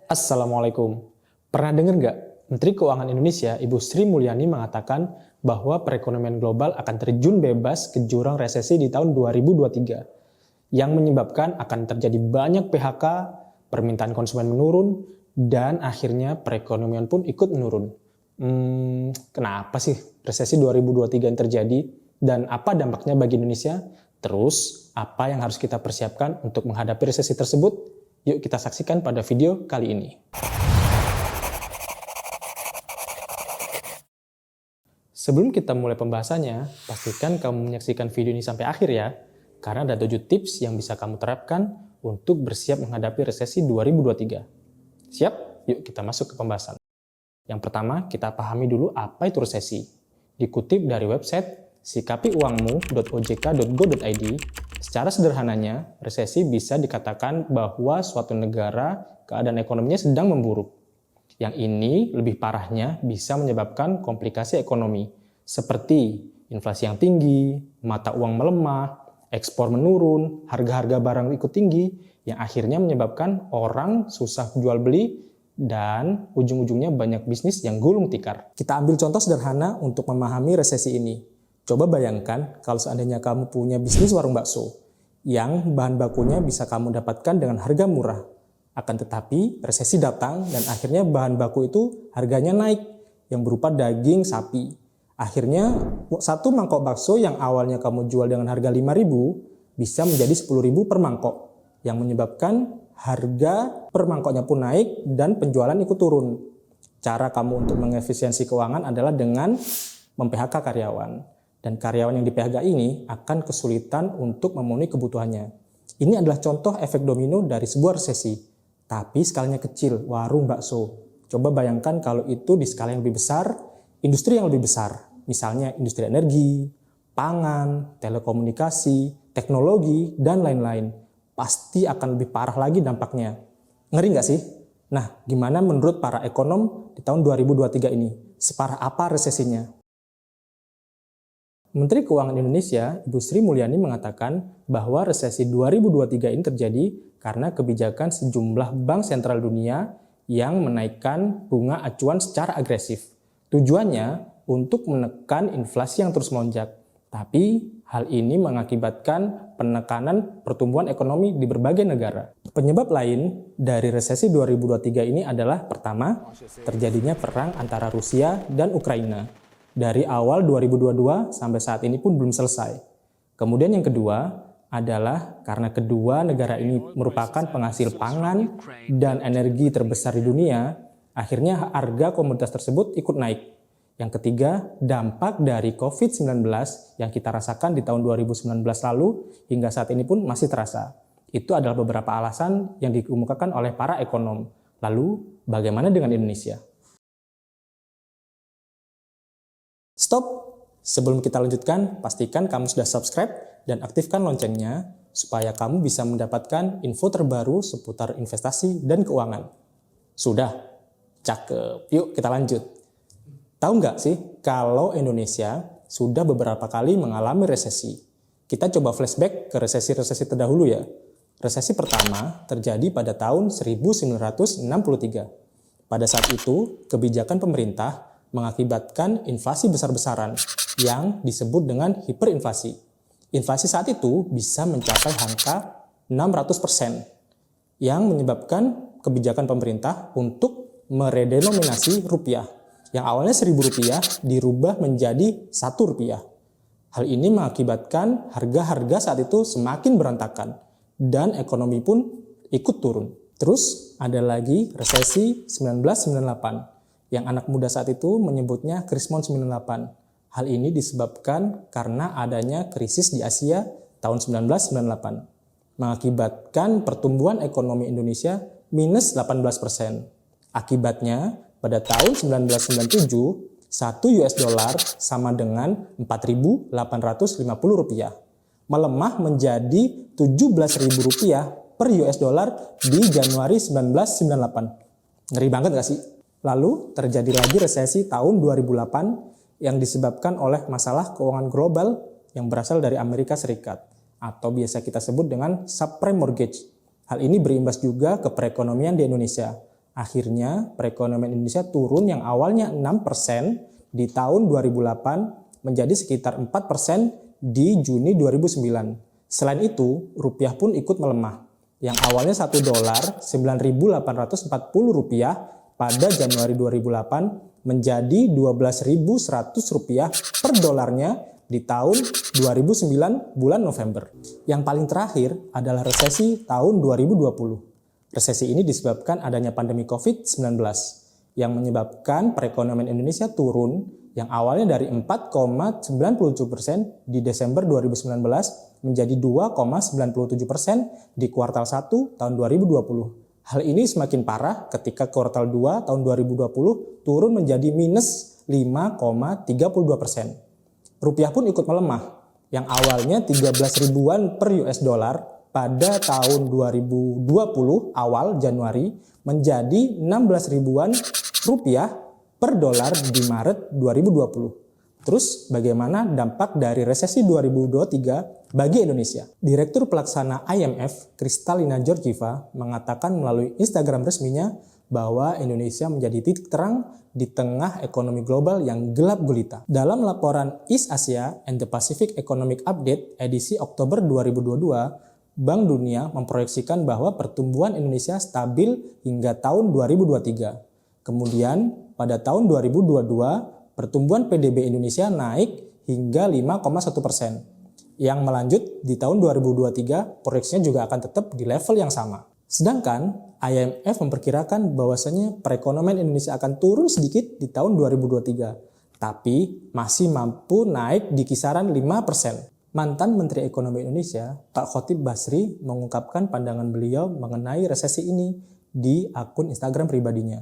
Assalamualaikum. Pernah dengar nggak? Menteri Keuangan Indonesia, Ibu Sri Mulyani mengatakan bahwa perekonomian global akan terjun bebas ke jurang resesi di tahun 2023, yang menyebabkan akan terjadi banyak PHK, permintaan konsumen menurun, dan akhirnya perekonomian pun ikut menurun. Kenapa sih resesi 2023 yang terjadi? Dan apa dampaknya bagi Indonesia? Terus, apa yang harus kita persiapkan untuk menghadapi resesi tersebut? Yuk kita saksikan pada video kali ini. Sebelum kita mulai pembahasannya, pastikan kamu menyaksikan video ini sampai akhir ya, karena ada 7 tips yang bisa kamu terapkan untuk bersiap menghadapi resesi 2023. Siap? Yuk kita masuk ke pembahasan. Yang pertama, kita pahami dulu apa itu resesi. Dikutip dari website sikapiuangmu.ojk.go.id, secara sederhananya, resesi bisa dikatakan bahwa suatu negara keadaan ekonominya sedang memburuk. Yang ini lebih parahnya bisa menyebabkan komplikasi ekonomi, seperti inflasi yang tinggi, mata uang melemah, ekspor menurun, harga-harga barang ikut tinggi, yang akhirnya menyebabkan orang susah jual beli, dan ujung-ujungnya banyak bisnis yang gulung tikar. Kita ambil contoh sederhana untuk memahami resesi ini. Coba bayangkan kalau seandainya kamu punya bisnis warung bakso, yang bahan bakunya bisa kamu dapatkan dengan harga murah. Akan tetapi, resesi datang dan akhirnya bahan baku itu harganya naik, yang berupa daging sapi. Akhirnya, satu mangkok bakso yang awalnya kamu jual dengan harga 5.000, bisa menjadi 10.000 per mangkok, yang menyebabkan harga per mangkoknya pun naik dan penjualan ikut turun. Cara kamu untuk mengefisiensi keuangan adalah dengan mem-PHK karyawan. Dan karyawan yang di-PHK ini akan kesulitan untuk memenuhi kebutuhannya. Ini adalah contoh efek domino dari sebuah resesi. Tapi skalanya kecil, warung bakso. Coba bayangkan kalau itu di skala yang lebih besar, industri yang lebih besar. Misalnya industri energi, pangan, telekomunikasi, teknologi, dan lain-lain. Pasti akan lebih parah lagi dampaknya. Ngeri nggak sih? Nah, gimana menurut para ekonom di tahun 2023 ini? Separah apa resesinya? Menteri Keuangan Indonesia, Ibu Sri Mulyani mengatakan bahwa resesi 2023 ini terjadi karena kebijakan sejumlah bank sentral dunia yang menaikkan bunga acuan secara agresif. Tujuannya untuk menekan inflasi yang terus melonjak. Tapi hal ini mengakibatkan penekanan pertumbuhan ekonomi di berbagai negara. Penyebab lain dari resesi 2023 ini adalah pertama, terjadinya perang antara Rusia dan Ukraina. Dari awal 2022 sampai saat ini pun belum selesai. Kemudian yang kedua adalah karena kedua negara ini merupakan penghasil pangan dan energi terbesar di dunia, akhirnya harga komoditas tersebut ikut naik. Yang ketiga, dampak dari COVID-19 yang kita rasakan di tahun 2019 lalu hingga saat ini pun masih terasa. Itu adalah beberapa alasan yang dikemukakan oleh para ekonom. Lalu, bagaimana dengan Indonesia? Stop! Sebelum kita lanjutkan, pastikan kamu sudah subscribe dan aktifkan loncengnya supaya kamu bisa mendapatkan info terbaru seputar investasi dan keuangan. Sudah? Cakep. Yuk kita lanjut. Tahu nggak sih kalau Indonesia sudah beberapa kali mengalami resesi? Kita coba flashback ke resesi-resesi terdahulu ya. Resesi pertama terjadi pada tahun 1963. Pada saat itu, kebijakan pemerintah mengakibatkan inflasi besar-besaran yang disebut dengan hiperinflasi. Inflasi saat itu bisa mencapai angka 600%, yang menyebabkan kebijakan pemerintah untuk meredenominasi rupiah, yang awalnya Rp1.000 dirubah menjadi Rp1. Hal ini mengakibatkan harga-harga saat itu semakin berantakan, dan ekonomi pun ikut turun. Terus ada lagi resesi 1998, yang anak muda saat itu menyebutnya Krismon 98. Hal ini disebabkan karena adanya krisis di Asia tahun 1998, mengakibatkan pertumbuhan ekonomi Indonesia minus 18%. Akibatnya, pada tahun 1997, 1 US dollar sama dengan Rp4.850, melemah menjadi Rp17.000 per US dollar di Januari 1998. Ngeri banget gak sih? Lalu terjadi lagi resesi tahun 2008 yang disebabkan oleh masalah keuangan global yang berasal dari Amerika Serikat atau biasa kita sebut dengan subprime mortgage. Hal ini berimbas juga ke perekonomian di Indonesia. Akhirnya perekonomian Indonesia turun yang awalnya 6% di tahun 2008 menjadi sekitar 4% di Juni 2009. Selain itu, rupiah pun ikut melemah. Yang awalnya $1 9.840 rupiah pada Januari 2008 menjadi 12.100 rupiah per dolarnya di tahun 2009 bulan November. Yang paling terakhir adalah resesi tahun 2020. Resesi ini disebabkan adanya pandemi COVID-19 yang menyebabkan perekonomian Indonesia turun yang awalnya dari 4,97% di Desember 2019 menjadi 2,97% di kuartal 1 tahun 2020. Hal ini semakin parah ketika kuartal 2 tahun 2020 turun menjadi minus 5,32%. Rupiah pun ikut melemah yang awalnya 13 ribuan per US dollar pada tahun 2020 awal Januari menjadi 16 ribuan rupiah per dolar di Maret 2020. Terus bagaimana dampak dari resesi 2023 bagi Indonesia? Direktur Pelaksana IMF, Kristalina Georgieva, mengatakan melalui Instagram resminya bahwa Indonesia menjadi titik terang di tengah ekonomi global yang gelap gulita. Dalam laporan East Asia and the Pacific Economic Update edisi Oktober 2022, Bank Dunia memproyeksikan bahwa pertumbuhan Indonesia stabil hingga tahun 2023. Kemudian pada tahun 2022, pertumbuhan PDB Indonesia naik hingga 5,1%. Yang melanjut di tahun 2023, proyeksinya juga akan tetap di level yang sama. Sedangkan IMF memperkirakan bahwasanya perekonomian Indonesia akan turun sedikit di tahun 2023, tapi masih mampu naik di kisaran 5%. Mantan Menteri Ekonomi Indonesia, Pak Khatib Basri, mengungkapkan pandangan beliau mengenai resesi ini di akun Instagram pribadinya.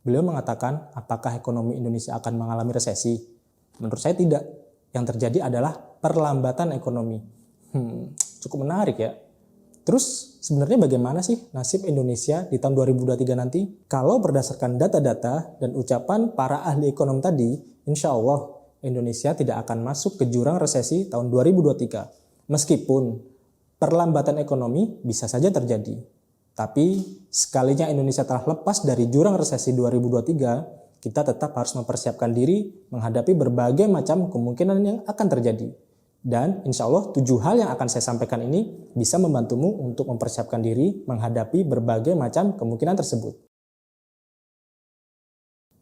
Beliau mengatakan, apakah ekonomi Indonesia akan mengalami resesi? Menurut saya tidak. Yang terjadi adalah perlambatan ekonomi. Cukup menarik ya. Terus sebenarnya bagaimana sih nasib Indonesia di tahun 2023 nanti? Kalau berdasarkan data-data dan ucapan para ahli ekonom tadi, insya Allah Indonesia tidak akan masuk ke jurang resesi tahun 2023. Meskipun perlambatan ekonomi bisa saja terjadi. Tapi sekalinya Indonesia telah lepas dari jurang resesi 2023, kita tetap harus mempersiapkan diri menghadapi berbagai macam kemungkinan yang akan terjadi. Dan insya Allah 7 hal yang akan saya sampaikan ini bisa membantumu untuk mempersiapkan diri menghadapi berbagai macam kemungkinan tersebut.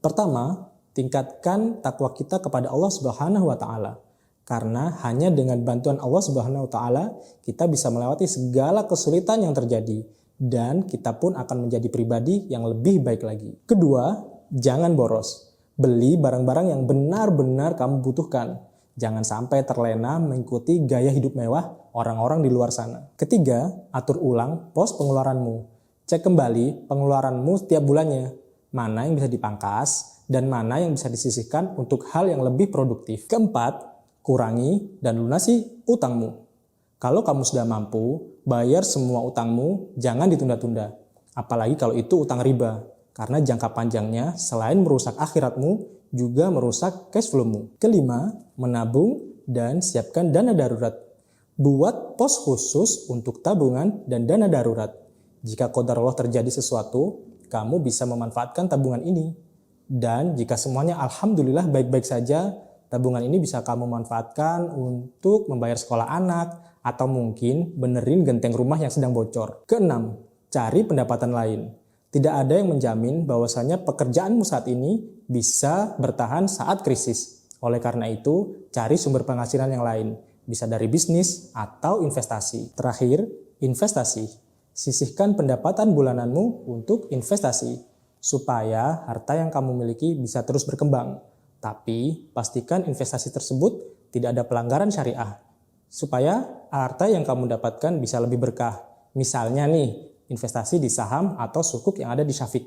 Pertama, tingkatkan takwa kita kepada Allah Subhanahu wa taala. Karena hanya dengan bantuan Allah Subhanahu wa taala kita bisa melewati segala kesulitan yang terjadi dan kita pun akan menjadi pribadi yang lebih baik lagi. Kedua, jangan boros. Beli barang-barang yang benar-benar kamu butuhkan. Jangan sampai terlena mengikuti gaya hidup mewah orang-orang di luar sana. Ketiga, atur ulang pos pengeluaranmu. Cek kembali pengeluaranmu setiap bulannya. Mana yang bisa dipangkas dan mana yang bisa disisihkan untuk hal yang lebih produktif. Keempat, kurangi dan lunasi utangmu. Kalau kamu sudah mampu, bayar semua utangmu, jangan ditunda-tunda. Apalagi kalau itu utang riba, karena jangka panjangnya selain merusak akhiratmu, juga merusak cash flow-mu. Kelima, menabung dan siapkan dana darurat. Buat pos khusus untuk tabungan dan dana darurat. Jika qadarullah terjadi sesuatu, kamu bisa memanfaatkan tabungan ini. Dan jika semuanya alhamdulillah baik-baik saja, tabungan ini bisa kamu manfaatkan untuk membayar sekolah anak atau mungkin benerin genteng rumah yang sedang bocor. Keenam, cari pendapatan lain. Tidak ada yang menjamin bahwasanya pekerjaanmu saat ini bisa bertahan saat krisis. Oleh karena itu, cari sumber penghasilan yang lain. Bisa dari bisnis atau investasi. Terakhir, investasi. Sisihkan pendapatan bulananmu untuk investasi. Supaya harta yang kamu miliki bisa terus berkembang. Tapi pastikan investasi tersebut tidak ada pelanggaran syariah. Supaya harta yang kamu dapatkan bisa lebih berkah. Misalnya nih, investasi di saham atau sukuk yang ada di Syafiq.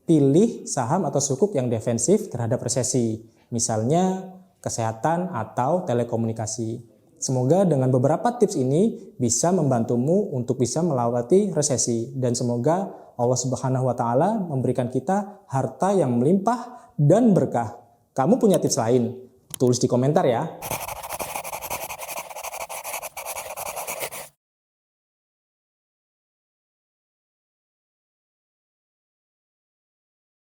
Pilih saham atau sukuk yang defensif terhadap resesi. Misalnya kesehatan atau telekomunikasi. Semoga dengan beberapa tips ini bisa membantumu untuk bisa melewati resesi. Dan semoga Allah Subhanahu wa taala memberikan kita harta yang melimpah dan berkah. Kamu punya tips lain? Tulis di komentar ya.